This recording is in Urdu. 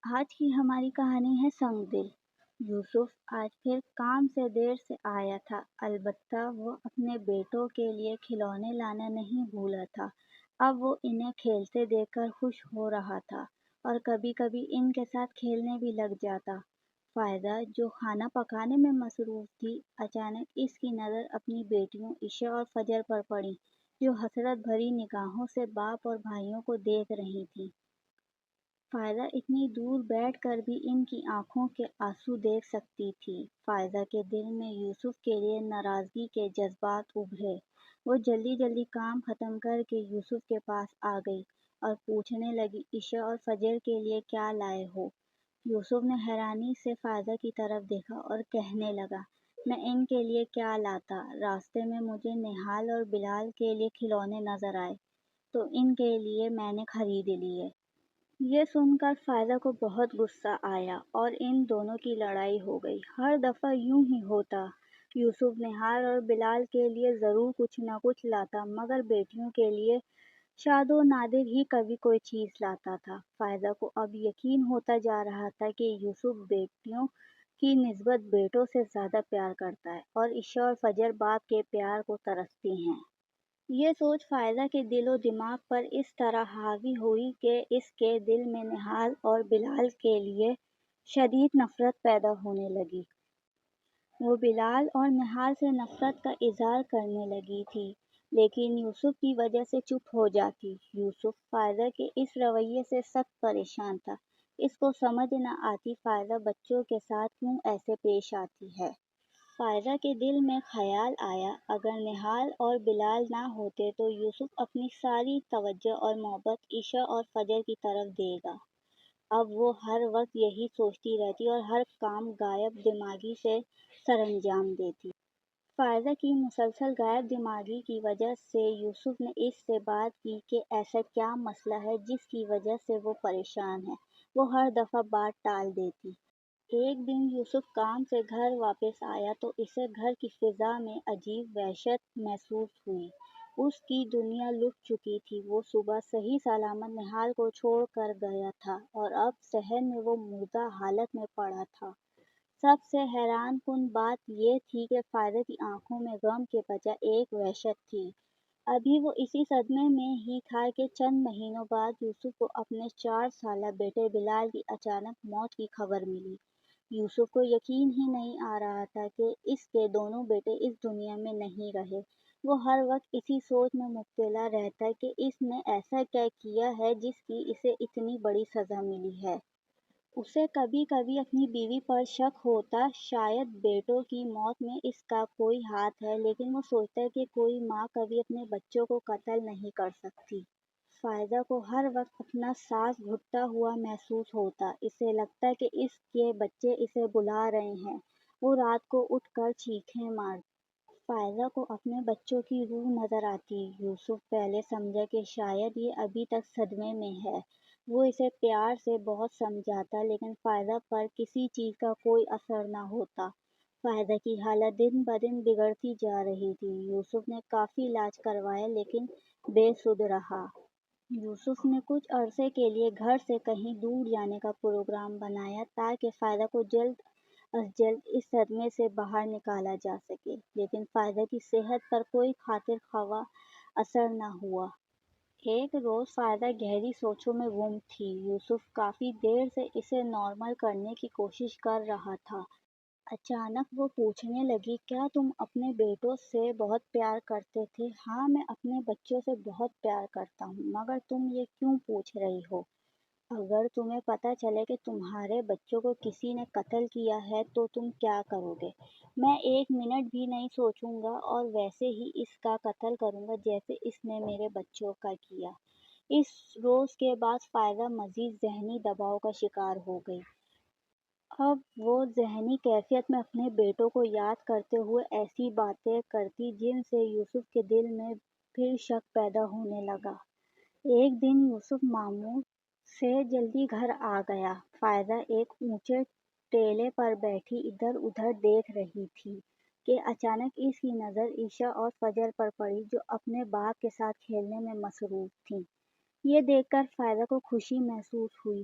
آج کی ہماری کہانی ہے سنگ دل۔ یوسف آج پھر کام سے دیر سے آیا تھا، البتہ وہ اپنے بیٹوں کے لیے کھلونے لانا نہیں بھولا تھا۔ اب وہ انہیں کھیلتے دیکھ کر خوش ہو رہا تھا اور کبھی کبھی ان کے ساتھ کھیلنے بھی لگ جاتا۔ فائدہ، جو کھانا پکانے میں مصروف تھی، اچانک اس کی نظر اپنی بیٹیوں عشاء اور فجر پر پڑی، جو حسرت بھری نگاہوں سے باپ اور بھائیوں کو دیکھ رہی تھیں۔ فائدہ اتنی دور بیٹھ کر بھی ان کی آنکھوں کے آنسو دیکھ سکتی تھی۔ فائدہ کے دل میں یوسف کے لیے ناراضگی کے جذبات ابھرے۔ وہ جلدی جلدی کام ختم کر کے یوسف کے پاس آ گئی اور پوچھنے لگی، عشاء اور فجر کے لیے کیا لائے ہو؟ یوسف نے حیرانی سے فائدہ کی طرف دیکھا اور کہنے لگا، میں ان کے لیے کیا لاتا، راستے میں مجھے نہال اور بلال کے لیے کھلونے نظر آئے تو ان کے لیے میں نے خرید لیے۔ یہ سن کر فائدہ کو بہت غصہ آیا اور ان دونوں کی لڑائی ہو گئی۔ ہر دفعہ یوں ہی ہوتا، یوسف نہال اور بلال کے لیے ضرور کچھ نہ کچھ لاتا، مگر بیٹیوں کے لیے شاد و نادر ہی کبھی کوئی چیز لاتا تھا۔ فائدہ کو اب یقین ہوتا جا رہا تھا کہ یوسف بیٹیوں کی نسبت بیٹوں سے زیادہ پیار کرتا ہے اور عشاء اور فجر باپ کے پیار کو ترستی ہیں۔ یہ سوچ فائدہ کے دل و دماغ پر اس طرح حاوی ہوئی کہ اس کے دل میں نہال اور بلال کے لیے شدید نفرت پیدا ہونے لگی۔ وہ بلال اور نہال سے نفرت کا اظہار کرنے لگی تھی، لیکن یوسف کی وجہ سے چپ ہو جاتی۔ یوسف فائدہ کے اس رویے سے سخت پریشان تھا۔ اس کو سمجھ نہ آتی فائدہ بچوں کے ساتھ کیوں ایسے پیش آتی ہے۔ فائدہ کے دل میں خیال آیا، اگر نہال اور بلال نہ ہوتے تو یوسف اپنی ساری توجہ اور محبت عشاء اور فجر کی طرف دے گا۔ اب وہ ہر وقت یہی سوچتی رہتی اور ہر کام غائب دماغی سے سر انجام دیتی۔ فائدہ کی مسلسل غائب دماغی کی وجہ سے یوسف نے اس سے بات کی کہ ایسا کیا مسئلہ ہے جس کی وجہ سے وہ پریشان ہے۔ وہ ہر دفعہ بات ٹال دیتی۔ ایک دن یوسف کام سے گھر واپس آیا تو اسے گھر کی فضا میں عجیب وحشت محسوس ہوئی۔ اس کی دنیا لٹ چکی تھی۔ وہ صبح صحیح سلامت نہال کو چھوڑ کر گیا تھا اور اب صحن میں وہ مردہ حالت میں پڑا تھا۔ سب سے حیران کن بات یہ تھی کہ فائدہ کی آنکھوں میں غم کے بجائے ایک وحشت تھی۔ ابھی وہ اسی صدمے میں ہی تھا کہ چند مہینوں بعد یوسف کو اپنے 4 سالہ بیٹے بلال کی اچانک موت کی خبر ملی۔ یوسف کو یقین ہی نہیں آ رہا تھا کہ اس کے دونوں بیٹے اس دنیا میں نہیں رہے۔ وہ ہر وقت اسی سوچ میں مبتلا رہتا کہ اس نے ایسا کیا کیا ہے جس کی اسے اتنی بڑی سزا ملی ہے۔ اسے کبھی کبھی اپنی بیوی پر شک ہوتا، شاید بیٹوں کی موت میں اس کا کوئی ہاتھ ہے، لیکن وہ سوچتا کہ کوئی ماں کبھی اپنے بچوں کو قتل نہیں کر سکتی۔ فائدہ کو ہر وقت اپنا سانس گھٹتا ہوا محسوس ہوتا۔ اسے لگتا کہ اس کے بچے اسے بلا رہے ہیں۔ وہ رات کو اٹھ کر چیخیں مارتی۔ فائدہ کو اپنے بچوں کی روح نظر آتی۔ یوسف پہلے سمجھا کہ شاید یہ ابھی تک صدمے میں ہے۔ وہ اسے پیار سے بہت سمجھاتا، لیکن فائدہ پر کسی چیز کا کوئی اثر نہ ہوتا۔ فائدہ کی حالت دن بدن بگڑتی جا رہی تھی۔ یوسف نے کافی علاج کروایا لیکن بے سود رہا۔ یوسف نے کچھ عرصے کے لیے گھر سے کہیں دور جانے کا پروگرام بنایا تاکہ فائدہ کو جلد از جلد اس صدمے سے باہر نکالا جا سکے، لیکن فائدہ کی صحت پر کوئی خاطر خواہ اثر نہ ہوا۔ ایک روز فائدہ گہری سوچوں میں گم تھی۔ یوسف کافی دیر سے اسے نارمل کرنے کی کوشش کر رہا تھا۔ اچانک وہ پوچھنے لگی، کیا تم اپنے بیٹوں سے بہت پیار کرتے تھے؟ ہاں، میں اپنے بچوں سے بہت پیار کرتا ہوں، مگر تم یہ کیوں پوچھ رہی ہو؟ اگر تمہیں پتہ چلے کہ تمہارے بچوں کو کسی نے قتل کیا ہے تو تم کیا کرو گے؟ میں ایک منٹ بھی نہیں سوچوں گا اور ویسے ہی اس کا قتل کروں گا جیسے اس نے میرے بچوں کا کیا۔ اس روز کے بعد فائدہ مزید ذہنی دباؤ کا شکار ہو گئی۔ اب وہ ذہنی کیفیت میں اپنے بیٹوں کو یاد کرتے ہوئے ایسی باتیں کرتی جن سے یوسف کے دل میں پھر شک پیدا ہونے لگا۔ ایک دن یوسف معمول سے جلدی گھر آ گیا۔ فائدہ ایک اونچے ٹیلے پر بیٹھی ادھر ادھر دیکھ رہی تھی کہ اچانک اس کی نظر عشاء اور فجر پر پڑی، جو اپنے باپ کے ساتھ کھیلنے میں مصروف تھیں۔ یہ دیکھ کر فائدہ کو خوشی محسوس ہوئی۔